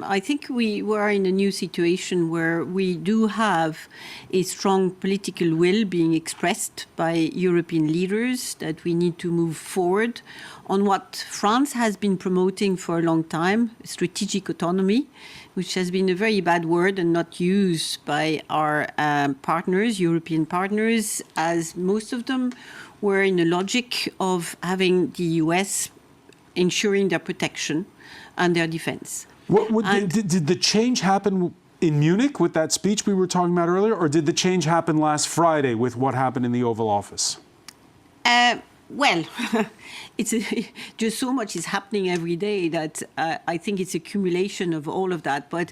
I think we were in a new situation where we do have a strong political will being expressed by European leaders that we need to move forward on what France has been promoting for a long time, strategic autonomy, which has been a very bad word and not used by our partners, European partners, as most of them were in a logic of having the US ensuring their protection and their defense. Did the change happen in Munich with that speech we were talking about earlier, or did the change happen last Friday with what happened in the Oval Office? Well, just so much is happening every day that I think it's accumulation of all of that. But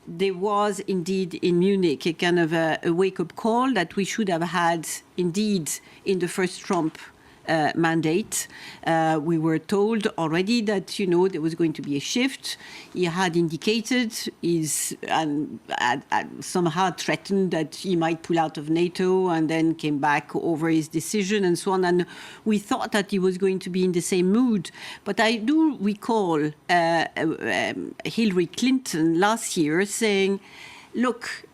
there was indeed in Munich a kind of a wake-up call that we should have had indeed in the first Trump mandate. We were told already that, there was going to be a shift. He had indicated and somehow threatened that he might pull out of NATO and then came back over his decision and so on. And we thought that he was going to be in the same mood. But I do recall Hillary Clinton last year saying, look,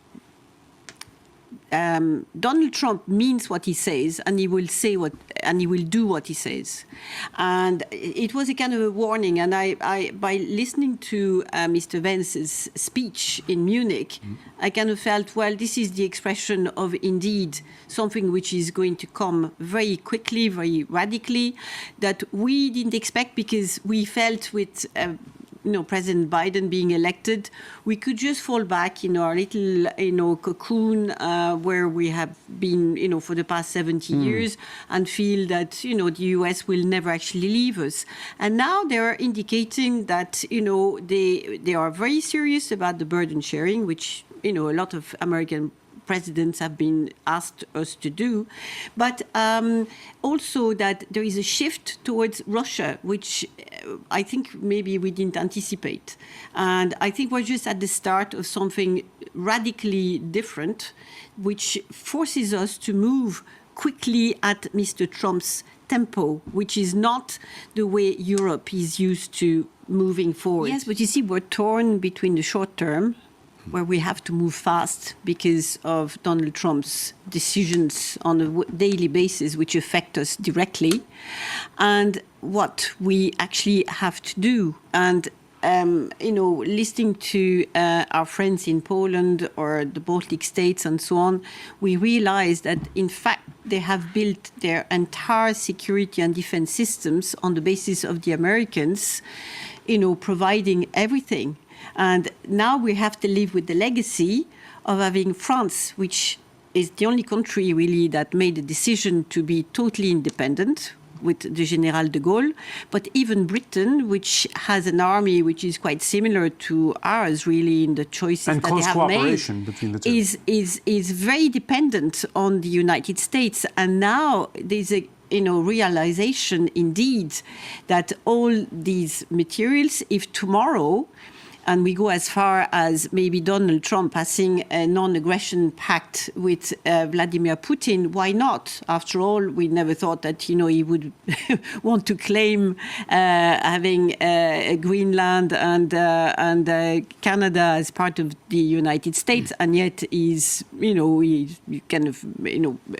Donald Trump means what he says, and he will do what he says, and it was a kind of a warning. And I by listening to Mr. Vance's speech in Munich, I kind of felt, well, this is the expression of indeed something which is going to come very quickly, very radically, that we didn't expect, because we felt with President Biden being elected, we could just fall back in our little, cocoon where we have been, for the past 70 years, and feel that, the US will never actually leave us. And now they are indicating that, they are very serious about the burden sharing, which, a lot of American presidents have been asked us to do, but also that there is a shift towards Russia, which I think maybe we didn't anticipate. And I think we're just at the start of something radically different, which forces us to move quickly at Mr. Trump's tempo, which is not the way Europe is used to moving forward. Yes, but you see, we're torn between the short term, where we have to move fast because of Donald Trump's decisions on a daily basis, which affect us directly, and what we actually have to do. And, listening to our friends in Poland or the Baltic states and so on, we realize that, in fact, they have built their entire security and defense systems on the basis of the Americans, providing everything. And now we have to live with the legacy of having France, which is the only country really that made a decision to be totally independent with the Général de Gaulle, but even Britain, which has an army which is quite similar to ours, really, in the choices and that they have made, between the two. is very dependent on the United States. And now there's a realization indeed that all these materials, if tomorrow, and we go as far as maybe Donald Trump passing a non-aggression pact with Vladimir Putin, why not? After all, we never thought that, he would want to claim having Greenland and Canada as part of the United States, and yet he's, he's kind of,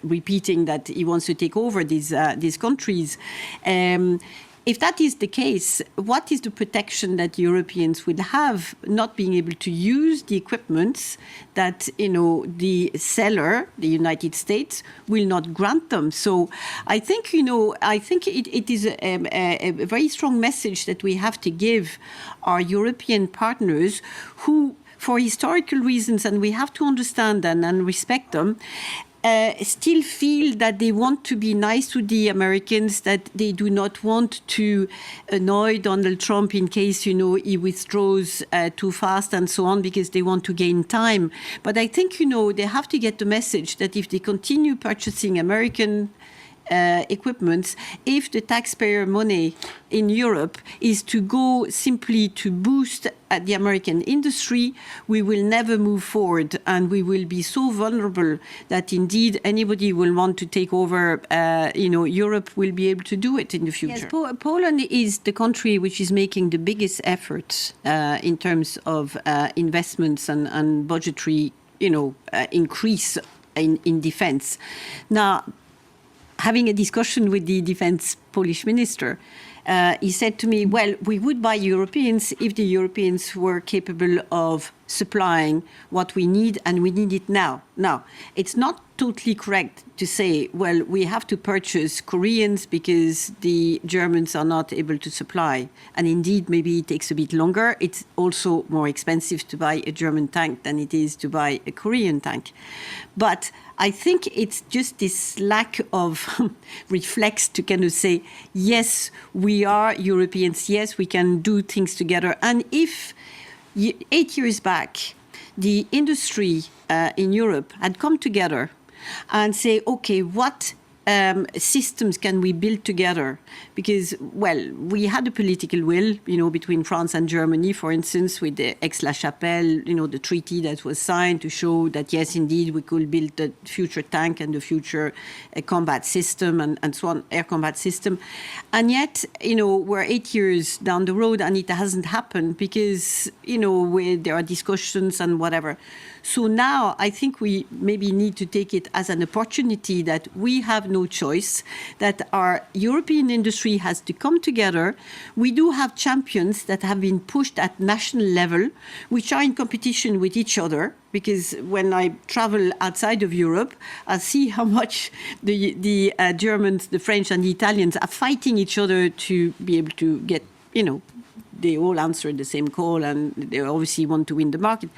repeating that he wants to take over these countries. If that is the case, what is the protection that Europeans will have not being able to use the equipment that, the seller, the United States, will not grant them? So I think, it is a very strong message that we have to give our European partners who, for historical reasons, and we have to understand them and respect them, still feel that they want to be nice to the Americans, that they do not want to annoy Donald Trump in case, he withdraws too fast and so on, because they want to gain time. But I think, they have to get the message that if they continue purchasing American equipments, if the taxpayer money in Europe is to go simply to boost the American industry, we will never move forward, and we will be so vulnerable that indeed anybody will want to take over, Europe will be able to do it in the future. Yes, Poland is the country which is making the biggest efforts in terms of investments and budgetary, increase in defense. Now, having a discussion with the defense Polish minister, he said to me, well, we would buy Europeans if the Europeans were capable of supplying what we need, and we need it now. Now, it's not totally correct to say, well, we have to purchase Koreans because the Germans are not able to supply. And indeed, maybe it takes a bit longer. It's also more expensive to buy a German tank than it is to buy a Korean tank. But I think it's just this lack of reflex to kind of say, yes, we are Europeans, yes, we can do things together. And if 8 years back, the industry in Europe had come together and say, okay, what systems can we build together? Because, well, we had a political will, between France and Germany, for instance, with the Aix-la-Chapelle, the treaty that was signed to show that, yes, indeed, we could build the future tank and the future combat system and so on, air combat system. And yet, we're 8 years down the road and it hasn't happened because, there are discussions and whatever. So now I think we maybe need to take it as an opportunity that we have no choice, that our European industry has to come together. We do have champions that have been pushed at national level, which are in competition with each other, because when I travel outside of Europe, I see how much the Germans, the French and the Italians are fighting each other to be able to get, they all answer the same call and they obviously want to win the market.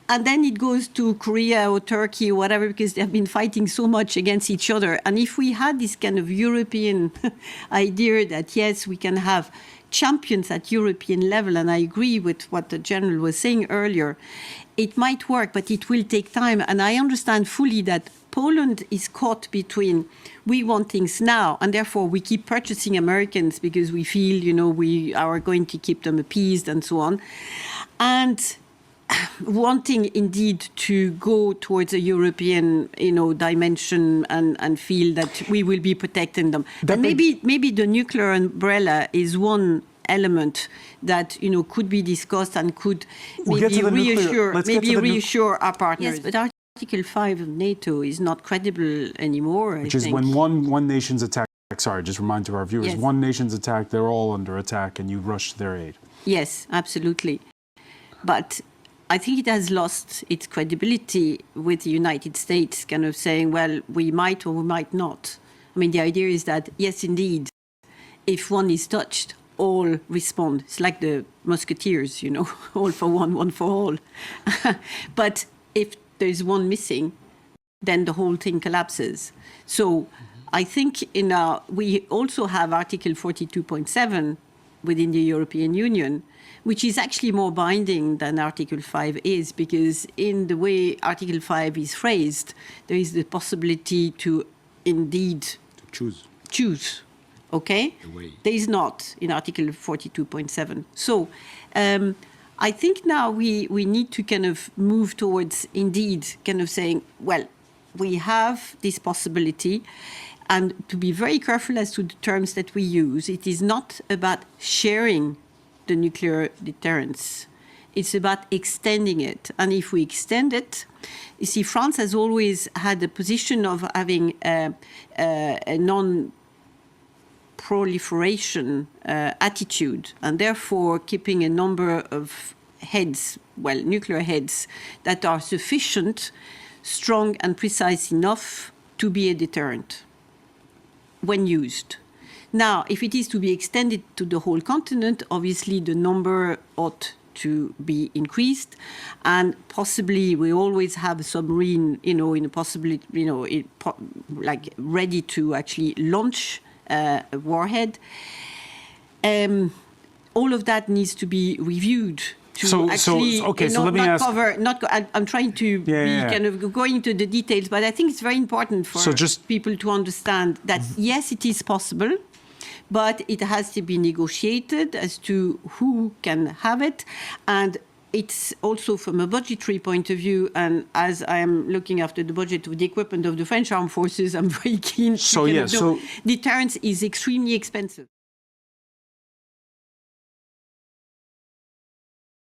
And then it goes to Korea or Turkey or whatever, because they've been fighting so much against each other. And if we had this kind of European idea that, yes, we can have champions at European level, and I agree with what the General was saying earlier, it might work, but it will take time. And I understand fully that Poland is caught between, we want things now, and therefore we keep purchasing Americans because we feel, we are going to keep them appeased and so on. And wanting indeed to go towards a European, dimension and feel that we will be protecting them. And maybe the nuclear umbrella is one element that could be discussed and could maybe reassure our partners. Yes, but Article 5 of NATO is not credible anymore. Which is when one nation's attacked. Sorry, just remind to our viewers, yes. One nation's attacked, they're all under attack, and you rush to their aid. Yes, absolutely. But I think it has lost its credibility with the United States kind of saying, well, we might or we might not. I mean, the idea is that, yes, indeed, if one is touched, all respond. It's like the Musketeers, all for one, one for all. But if there's one missing, then the whole thing collapses. So I think we also have Article 42.7 within the European Union, which is actually more binding than Article 5 is, because in the way Article 5 is phrased, there is the possibility to indeed choose. Okay? There is not in Article 42.7. So I think now we need to kind of move towards indeed kind of saying, well, we have this possibility, and to be very careful as to the terms that we use. It is not about sharing the nuclear deterrence. It's about extending it. And if we extend it, you see, France has always had a position of having a non-proliferation attitude, and therefore keeping a number of heads, nuclear heads, that are sufficient, strong and precise enough to be a deterrent when used. Now, if it is to be extended to the whole continent, obviously the number ought to be increased, and possibly we always have a submarine, in a possibility, like ready to actually launch a warhead. All of that needs to be reviewed to actually so let me not ask. cover. I'm trying to be kind of going into the details, but I think it's very important for people to understand that yes, it is possible, but it has to be negotiated as to who can have it, and it's also from a budgetary point of view, and as I am looking after the budget of the equipment of the French armed forces, I'm very keen. So deterrence is extremely expensive.